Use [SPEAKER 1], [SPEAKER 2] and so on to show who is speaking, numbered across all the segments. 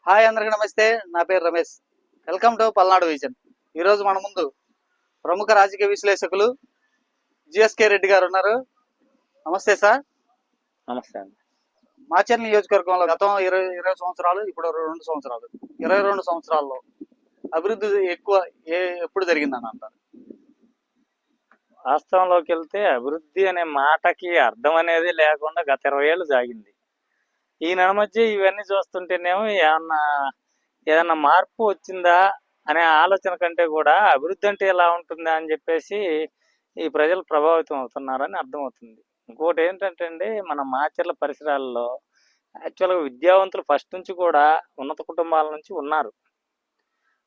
[SPEAKER 1] Hi అందరికీ నమస్తే. నా పేరు Ramesh. Welcome to Palnadu vision. ఈరోజు మన ముందు ప్రముఖ రాజకీయ విశ్లేషకులు జిఎస్కే రెడ్డి గారు ఉన్నారు. నమస్తే సార్.
[SPEAKER 2] నమస్తే అండి.
[SPEAKER 1] మాచర్ల నియోజకవర్గంలో గతం 20 సంవత్సరాలు, ఇప్పుడు 2 సంవత్సరాలు, 22 సంవత్సరాల్లో అభివృద్ధి ఎక్కువ ఎప్పుడు జరిగిందని అంటారు?
[SPEAKER 2] వాస్తవంలోకి వెళ్తే అభివృద్ధి అనే మాటకి అర్థం అనేది లేకుండా గత 20 ఏళ్ళు సాగింది. ఈ మధ్య ఇవన్నీ చూస్తుంటేనేమో ఏదన్నా మార్పు వచ్చిందా అనే ఆలోచన కంటే కూడా అభివృద్ధి అంటే ఎలా ఉంటుందా అని చెప్పేసి ఈ ప్రజలు ప్రభావితం అవుతున్నారని అర్థమవుతుంది. ఇంకోటి ఏంటంటే అండి, మన మాచర్ల పరిసరాల్లో యాక్చువల్గా విద్యావంతులు ఫస్ట్ నుంచి కూడా ఉన్నత కుటుంబాల నుంచి ఉన్నారు.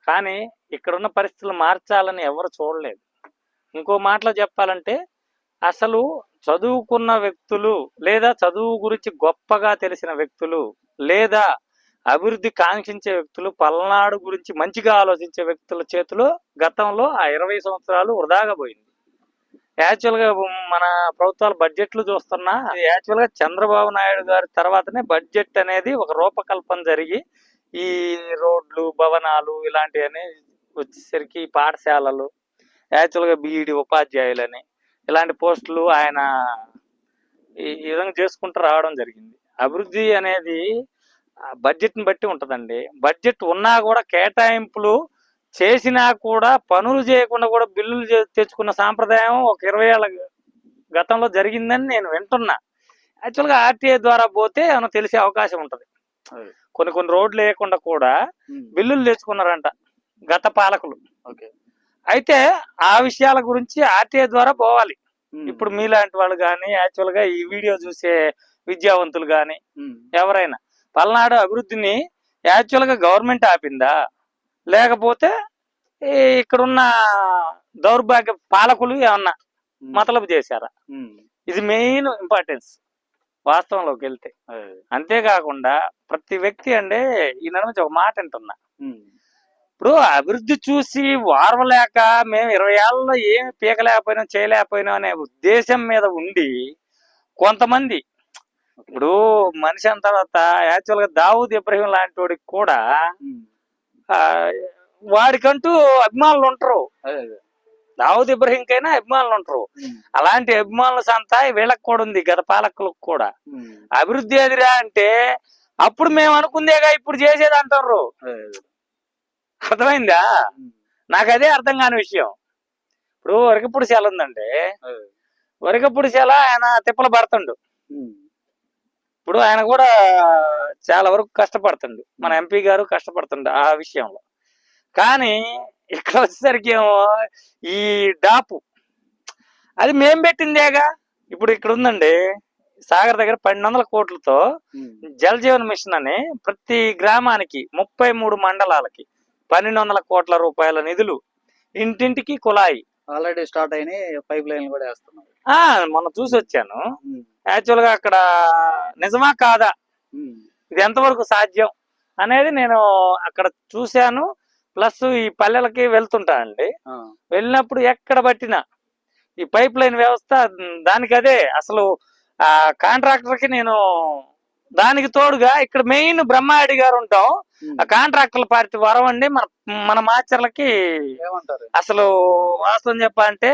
[SPEAKER 2] కానీ ఇక్కడున్న పరిస్థితులు మార్చాలని ఎవరు చూడలేదు. ఇంకో మాటలో చెప్పాలంటే అసలు చదువుకున్న వ్యక్తులు లేదా చదువు గురించి గొప్పగా తెలిసిన వ్యక్తులు లేదా అభివృద్ధి కాంక్షించే వ్యక్తులు, పల్నాడు గురించి మంచిగా ఆలోచించే వ్యక్తుల చేతిలో గతంలో ఆ 20 సంవత్సరాలు వృధాగా పోయింది. యాక్చువల్గా మన ప్రభుత్వాల బడ్జెట్లు చూస్తున్నా యాక్చువల్గా చంద్రబాబు నాయుడు గారి తర్వాతనే బడ్జెట్ అనేది ఒక రూపకల్పన జరిగి ఈ రోడ్లు, భవనాలు ఇలాంటివన్నీ వచ్చేసరికి పాఠశాలలు, యాక్చువల్గా బీఈడి ఉపాధ్యాయులని ఇలాంటి పోస్టులు ఆయన ఈ విధంగా చేసుకుంటూ రావడం జరిగింది. అభివృద్ధి అనేది బడ్జెట్ని బట్టి ఉంటుందండి. బడ్జెట్ ఉన్నా కూడా కేటాయింపులు చేసినా కూడా పనులు చేయకుండా కూడా బిల్లులు తెచ్చుకున్న సాంప్రదాయం ఒక 20 ఏళ్ళ గతంలో జరిగిందని నేను వింటున్నా. యాక్చువల్గా ఆర్టీఐ ద్వారా పోతే ఏమైనా తెలిసే అవకాశం ఉంటుంది. కొన్ని రోడ్లు వేయకుండా కూడా బిల్లులు తెచ్చుకున్నారంట గత పాలకులు. అయితే ఆ విషయాల గురించి ఆర్టీఐ ద్వారా పోవాలి. ఇప్పుడు మీలాంటి వాళ్ళు కానీ యాక్చువల్గా ఈ వీడియో చూసే విద్యావంతులు కానీ ఎవరైనా పల్నాడు అభివృద్ధిని యాక్చువల్గా గవర్నమెంట్ ఆపిందా లేకపోతే ఇక్కడున్న దౌర్భాగ్య పాలకులు ఏమన్నా మతలబు చేశారా? ఇది మెయిన్ ఇంపార్టెన్స్ వాస్తవంలోకి వెళ్తే. అంతేకాకుండా ప్రతి వ్యక్తి అంటే ఈ నడుమ ఒక మాట అంటున్నా, ఇప్పుడు అభివృద్ధి చూసి వారవలేక మేము 20 ఏళ్ళలో ఏమి పీకలేకపోయినాం చేయలేకపోయినాం అనే ఉద్దేశం మీద ఉండి కొంతమంది, ఇప్పుడు మనిషి అన్న తర్వాత యాక్చువల్గా దావూద్ ఇబ్రహీం లాంటి వాడికి కూడా వాడికంటూ అభిమానులు ఉంటారు. దావూద్ ఇబ్రహీంకైనా అభిమానులు ఉంటారు. అలాంటి అభిమానుల సంతా వీళ్ళకి కూడా ఉంది, గత పాలకులకు కూడా. అభివృద్ధి ఎదిరా అంటే అప్పుడు మేము అనుకుందేగా ఇప్పుడు చేసేది అంటారు. అర్థమైందా? నాకు అదే అర్థం కాని విషయం. ఇప్పుడు వరకప్పుడు సెల ఉందంటే వరకప్పుడు సెల ఆయన తిప్పలు పడుతుండు. ఇప్పుడు ఆయన కూడా చాలా వరకు కష్టపడుతుండు, మన ఎంపీ గారు కష్టపడుతుండు ఆ విషయంలో. కానీ ఇక్కడ వచ్చేసరికి ఏమో ఈ డాపు అది మేం పెట్టిందేగా. ఇప్పుడు ఇక్కడ ఉందండి సాగర్ దగ్గర 1200 కోట్లతో జల్ జీవన్ మిషన్ అని ప్రతి గ్రామానికి 33 మండలాలకి 1200 కోట్ల రూపాయల నిధులు, ఇంటింటికి కుళాయి
[SPEAKER 1] ఆల్రెడీ స్టార్ట్ అయినాయి, పైప్ లైన్ కూడా వేస్తున్నారు.
[SPEAKER 2] మొన్న చూసి వచ్చాను. యాక్చువల్గా అక్కడ నిజమా కాదా, ఇది ఎంతవరకు సాధ్యం అనేది నేను అక్కడ చూశాను. ప్లస్ ఈ పల్లెలకి వెళ్తుంటానండి, వెళ్ళినప్పుడు ఎక్కడ పట్టినా ఈ పైప్ లైన్ వ్యవస్థ దానికి అదే అసలు ఆ కాంట్రాక్టర్కి నేను దానికి తోడుగా ఇక్కడ మెయిన్ బ్రహ్మారెడ్డి గారు ఉంటాం. ఆ కాంట్రాక్టర్ల పార్టీ వరం అండి మన మాచర్లకి. అసలు వాస్తవం చెప్పాలంటే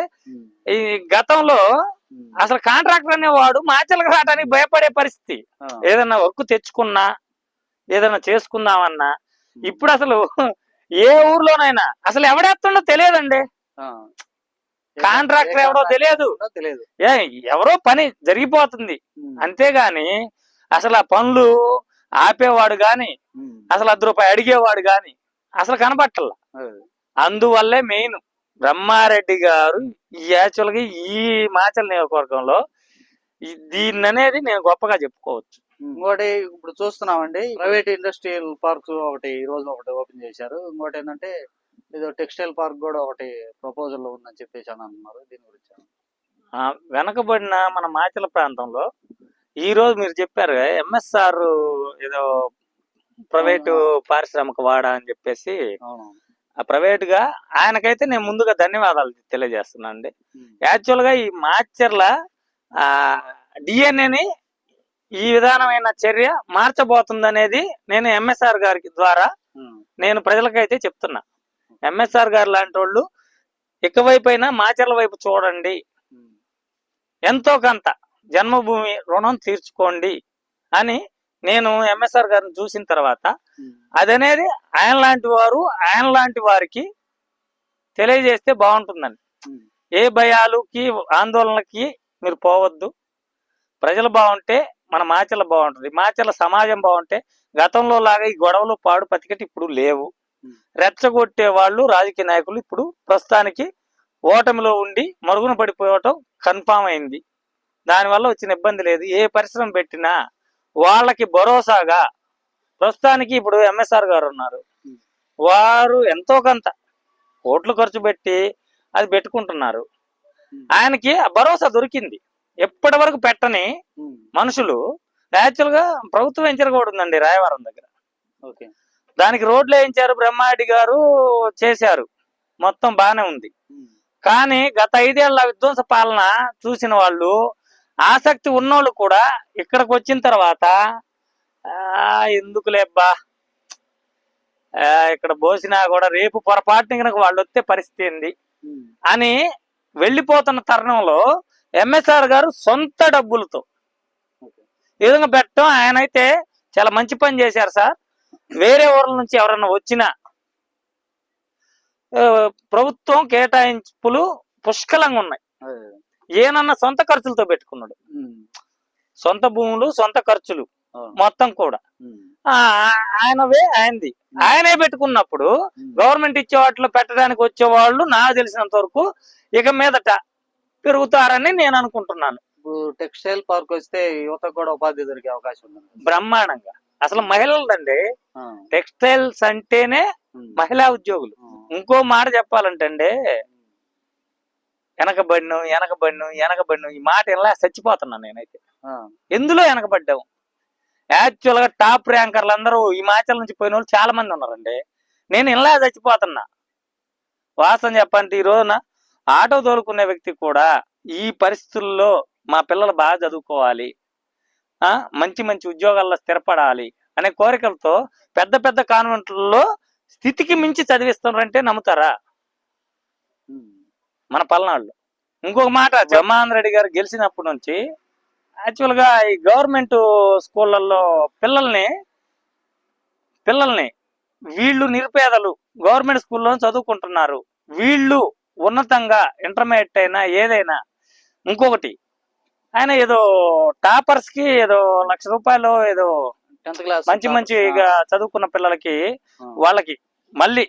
[SPEAKER 2] ఈ గతంలో అసలు కాంట్రాక్టర్ అనేవాడు మాచర్లకు రావడానికి భయపడే పరిస్థితి. ఏదన్నా వర్క్ తెచ్చుకున్నా ఏదన్నా చేసుకుందామన్నా ఇప్పుడు అసలు ఏ ఊర్లోనైనా అసలు ఎవడేస్తుండో తెలియదండి. కాంట్రాక్టర్ ఎవడో తెలియదు, ఎవరో పని జరిగిపోతుంది. అంతేగాని అసలు ఆ పనులు ఆపేవాడు గాని అసలు ₹10 అడిగేవాడు గాని అసలు కనపట్టల్లా. అందువల్లే మెయిన్ బ్రహ్మారెడ్డి గారు యాక్చువల్గా ఈ మాచర్ల నియోజకవర్గంలో దీన్ని అనేది నేను గొప్పగా చెప్పుకోవచ్చు.
[SPEAKER 1] ఇంకోటి ఇప్పుడు చూస్తున్నామండి, ప్రైవేట్ ఇండస్ట్రియల్ పార్క్స్ ఒకటి ఈ రోజు ఒకటి ఓపెన్ చేశారు. ఇంకోటి ఏంటంటే ఏదో టెక్స్టైల్ పార్క్ కూడా ఒకటి ప్రపోజల్ లో ఉందని చెప్పేసి అని అన్నారు. దీని గురించి
[SPEAKER 2] వెనకబడిన మన మాచర్ల ప్రాంతంలో ఈ రోజు మీరు చెప్పారు ఎంఎస్ఆర్ ఏదో ప్రైవేటు పారిశ్రామిక వాడ అని చెప్పేసి, ఆ ప్రైవేట్ గా ఆయనకైతే నేను ముందుగా ధన్యవాదాలు తెలియజేస్తున్నాను అండి. యాక్చువల్ గా ఈ మాచర్ల డిఎన్ఏని ఈ విధానమైన చర్య మార్చబోతుందనేది నేను ఎంఎస్ఆర్ గారికి ద్వారా నేను ప్రజలకైతే చెప్తున్నా. ఎంఎస్ఆర్ గారు లాంటి వాళ్ళు ఇకవైపు అయినా మాచర్ల వైపు చూడండి, ఎంతో కొంత జన్మభూమి రుణం తీర్చుకోండి అని నేను ఎంఎస్ఆర్ గారిని చూసిన తర్వాత అదనేది ఆయన లాంటి వారికి తెలియజేస్తే బాగుంటుందండి. ఏ భయాలకి ఆందోళనకి మీరు పోవద్దు. ప్రజలు బాగుంటే మన మాచర్ల బాగుంటుంది. మాచర్ల సమాజం బాగుంటే గతంలో లాగా ఈ గొడవలు పాడు పతికటి ఇప్పుడు లేవు. రెచ్చగొట్టే వాళ్ళు రాజకీయ నాయకులు ఇప్పుడు ప్రస్తుతానికి ఓటమిలో ఉండి మరుగున పడిపోవటం కన్ఫామ్ అయింది. దానివల్ల వచ్చిన ఇబ్బంది లేదు. ఏ పరిశ్రమ పెట్టినా వాళ్ళకి భరోసాగా ప్రస్తుతానికి ఇప్పుడు ఎంఎస్ఆర్ గారు ఉన్నారు. వారు ఎంతో కొంత కోట్లు ఖర్చు పెట్టి అది పెట్టుకుంటున్నారు. ఆయనకి భరోసా దొరికింది. ఎప్పటి వరకు పెట్టని మనుషులు యాక్చువల్ గా ప్రభుత్వం వెంచర్ కూడా ఉందండి రాయవరం దగ్గర. దానికి రోడ్లు వేయించారు, బ్రహ్మారెడ్డి గారు చేశారు, మొత్తం బానే ఉంది. కానీ గత 5 ఏళ్ల విధ్వంస పాలన చూసిన వాళ్ళు, ఆసక్తి ఉన్నోళ్ళు కూడా ఇక్కడికి వచ్చిన తర్వాత ఎందుకులేబ్బా ఇక్కడ పోసినా కూడా రేపు పొరపాటున కనుక వాళ్ళు వస్తే పరిస్థితి ఏంది అని వెళ్ళిపోతున్న తరుణంలో ఎంఎస్ఆర్ గారు సొంత డబ్బులతో ఈ విధంగా పెట్టడం, ఆయన అయితే చాలా మంచి పని చేశారు సార్. వేరే ఊర్ల నుంచి ఎవరన్నా వచ్చినా ప్రభుత్వం కేటాయింపులు పుష్కలంగా ఉన్నాయి. ఏనన్నా సొంత ఖర్చులతో పెట్టుకున్నాడు, సొంత భూములు సొంత ఖర్చులు మొత్తం కూడా ఆయనది. ఆయనే పెట్టుకున్నప్పుడు గవర్నమెంట్ ఇచ్చే వాటిలో పెట్టడానికి వచ్చేవాళ్ళు నాకు తెలిసినంత వరకు ఇక మీదట పెరుగుతారని నేను అనుకుంటున్నాను.
[SPEAKER 1] టెక్స్టైల్ పార్క్ వస్తే యువత కూడా ఉపాధి దొరికే అవకాశం ఉంది
[SPEAKER 2] బ్రహ్మాండంగా. అసలు మహిళలండి టెక్స్టైల్స్ అంటేనే మహిళా ఉద్యోగులు. ఇంకో మాట చెప్పాలంటే అండి, వెనకబడిను ఈ మాట ఇలా చచ్చిపోతున్నాను నేనైతే. ఎందులో వెనకబడ్డాము? యాక్చువల్ గా టాప్ ర్యాంకర్లు అందరూ ఈ మాచర్ల నుంచి పోయిన వాళ్ళు చాలా మంది ఉన్నారండి. నేను ఇలా చచ్చిపోతున్నా. వాస్తవం చెప్పంటే ఈ రోజున ఆటో తోలుకునే వ్యక్తి కూడా ఈ పరిస్థితుల్లో మా పిల్లలు బాగా చదువుకోవాలి, మంచి మంచి ఉద్యోగాల్లో స్థిరపడాలి అనే కోరికలతో పెద్ద పెద్ద కాన్వెంట్లలో స్థితికి మించి చదివిస్తున్నారంటే నమ్ముతారా? మన పల్నాడులో. ఇంకొక మాట, జగన్మోహన్ రెడ్డి గారు గెలిచినప్పటి నుంచి యాక్చువల్ గా ఈ గవర్నమెంట్ స్కూళ్ళల్లో పిల్లల్ని వీళ్ళు నిరుపేదలు గవర్నమెంట్ స్కూల్లో చదువుకుంటున్నారు, వీళ్ళు ఉన్నతంగా ఇంటర్మీడియట్ అయినా ఏదైనా. ఇంకొకటి, ఆయన ఏదో టాపర్స్ కి ఏదో ₹1,00,000 ఏదో
[SPEAKER 1] 10th క్లాస్
[SPEAKER 2] మంచిగా చదువుకున్న పిల్లలకి వాళ్ళకి మళ్ళీ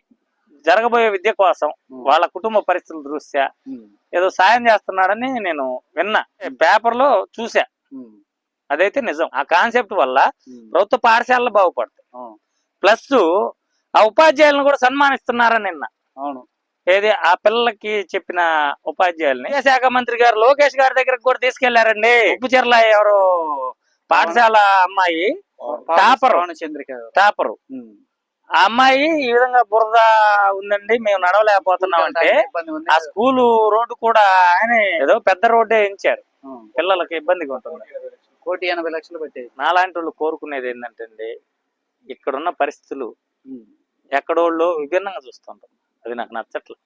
[SPEAKER 2] జరగబోయే విద్య కోసం వాళ్ళ కుటుంబ పరిస్థితుల దృష్ట్యా ఏదో సాయం చేస్తున్నాడని నేను విన్నా, పేపర్ లో చూసా. అదైతే నిజం. ఆ కాన్సెప్ట్ వల్ల ప్రభుత్వ పాఠశాలలు బాగుపడతాయి. ప్లస్ ఆ ఉపాధ్యాయులను కూడా సన్మానిస్తున్నారని నిన్న.
[SPEAKER 1] అవును,
[SPEAKER 2] ఏది ఆ పిల్లలకి చెప్పిన ఉపాధ్యాయుల్ని శాఖ మంత్రి గారు లోకేష్ గారి దగ్గరకు కూడా తీసుకెళ్లారండి. ఉప్పుచెర్ల ఎవరో పాఠశాల అమ్మాయి టాపరు ఆ అమ్మాయి ఈ విధంగా బురద ఉందండి మేము నడవలేకపోతున్నాం అంటే ఆ స్కూలు రోడ్డు కూడా ఆయన ఏదో పెద్ద రోడ్డే వేయించారు. పిల్లలకి ఇబ్బందిగా ఉంటుంది.
[SPEAKER 1] ₹1,80,00,000 పెట్టేది.
[SPEAKER 2] నాలాంటి వాళ్ళు కోరుకునేది ఏంటంటే ఇక్కడున్న పరిస్థితులు ఎక్కడోళ్ళు విభిన్నంగా చూస్తుంటారు. అది నాకు నచ్చట్లేదు.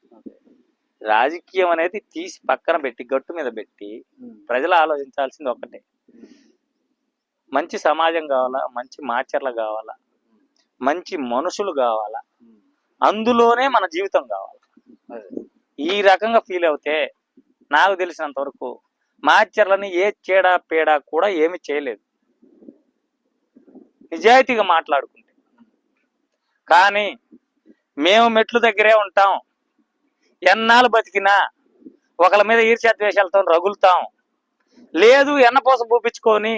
[SPEAKER 2] రాజకీయం అనేది తీసి పక్కన పెట్టి గట్టు మీద పెట్టి ప్రజలు ఆలోచించాల్సింది ఒకటే, మంచి సమాజం కావాలా, మంచి మాచర్లు కావాలా, మంచి మనుషులు కావాలా, అందులోనే మన జీవితం కావాలి. ఈ రకంగా ఫీల్ అవుతే నాకు తెలిసినంత వరకు మాచర్లని ఏ చేడా పేడా కూడా ఏమి చేయలేదు నిజాయితీగా మాట్లాడుకుంటే. కానీ మేము మెట్లు దగ్గరే ఉంటాం, ఎన్నాళ్ళు బతికినా ఒకళ్ళ మీద ఈర్ష్యాద్వేషాలతో రగులుతాం. లేదు ఎన్నపోస పూపించుకొని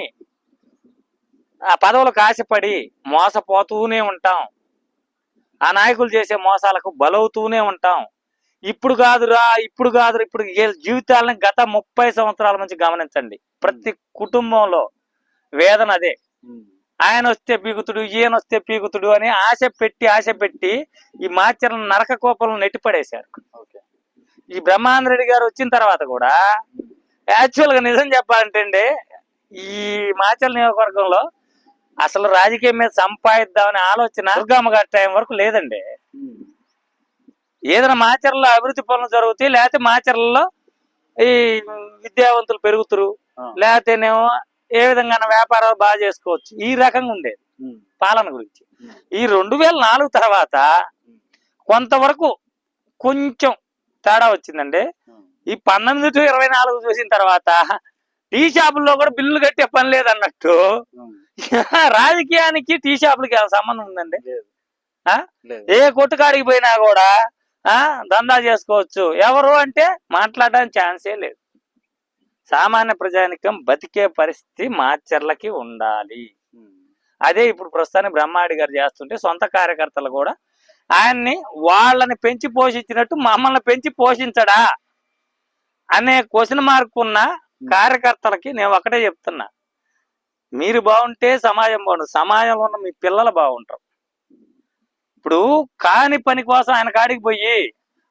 [SPEAKER 2] ఆ పదవులకు ఆశపడి మోసపోతూనే ఉంటాం. ఆ నాయకులు చేసే మోసాలకు బలవుతూనే ఉంటాం. ఇప్పుడు జీవితాలను గత 30 సంవత్సరాల నుంచి గమనించండి. ప్రతి కుటుంబంలో వేదన అదే. ఆయన వస్తే పీకుతుడు, ఈయన వస్తే పీకుతుడు అని ఆశ పెట్టి ఈ మాచర్ల నరక కోపలను నెట్టిపడేశారు. ఈ బ్రహ్మానంద రెడ్డి గారు వచ్చిన తర్వాత కూడా యాక్చువల్ గా నిజం చెప్పాలంటే అండి, ఈ మాచల్ నియోజకవర్గంలో అసలు రాజకీయం మీద సంపాదిద్దామనే ఆలోచన దుర్గమ్మ గారి టైం వరకు లేదండి. ఏదైనా మాచర్లలో అభివృద్ధి పనులు జరుగుతాయి, లేకపోతే మాచర్లలో ఈ విద్యావంతులు పెరుగుతురు, లేకపోతేనేమో ఏ విధంగా వ్యాపారాలు బాగా చేసుకోవచ్చు, ఈ రకంగా ఉండేది పాలన గురించి. ఈ 2004 తర్వాత కొంతవరకు కొంచెం తేడా వచ్చిందండి. ఈ 19 to 24 చూసిన తర్వాత టీ షాపుల్లో కూడా బిల్లులు కట్టే పని లేదన్నట్టు రాజకీయానికి టీ షాపులకి ఏమైనా సంబంధం ఉందండి? ఏ కొట్టుకాడికి పోయినా కూడా దందా చేసుకోవచ్చు. ఎవరు అంటే మాట్లాడడానికి ఛాన్సే లేదు. సామాన్య ప్రజానికం బతికే పరిస్థితి మాచర్లకి ఉండాలి. అదే ఇప్పుడు ప్రస్తుతానికి బ్రహ్మాడి గారు చేస్తుంటే సొంత కార్యకర్తలు కూడా ఆయన్ని వాళ్ళని పెంచి పోషించినట్టు మమ్మల్ని పెంచి పోషించడా అనే క్వశ్చన్ మార్క్ ఉన్న కార్యకర్తలకి నేను ఒకటే చెప్తున్నా, మీరు బాగుంటే సమాజం బాగుంటుంది, సమాజంలో ఉన్న మీ పిల్లలు బాగుంటారు. ఇప్పుడు కాని పని కోసం ఆయన కాడికి పోయి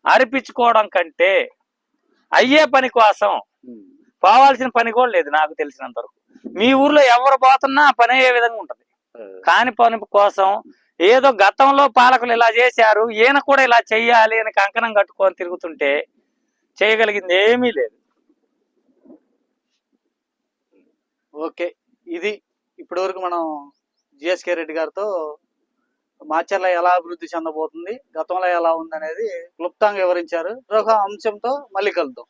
[SPEAKER 2] అరిపించుకోవడం కంటే అయ్యే పని కోసం పోవాల్సిన పని కూడా లేదు నాకు తెలిసినంత వరకు. మీ ఊర్లో ఎవరు పోతున్నా పని అయ్యే విధంగా ఉంటది. కాని పని కోసం ఏదో గతంలో పాలకులు ఇలా చేశారు, ఈయన కూడా ఇలా చెయ్యాలి అని కంకణం కట్టుకొని తిరుగుతుంటే చేయగలిగింది ఏమీ లేదు.
[SPEAKER 1] ఓకే, ఇది ఇప్పటి వరకు మనం జిఎస్కే రెడ్డి గారితో మాచర్ల ఎలా అభివృద్ధి చెందబోతుంది, గతంలో ఎలా ఉందనేది క్లుప్తంగా వివరించారు. మరొక అంశంతో మళ్ళీ కలుద్దాం.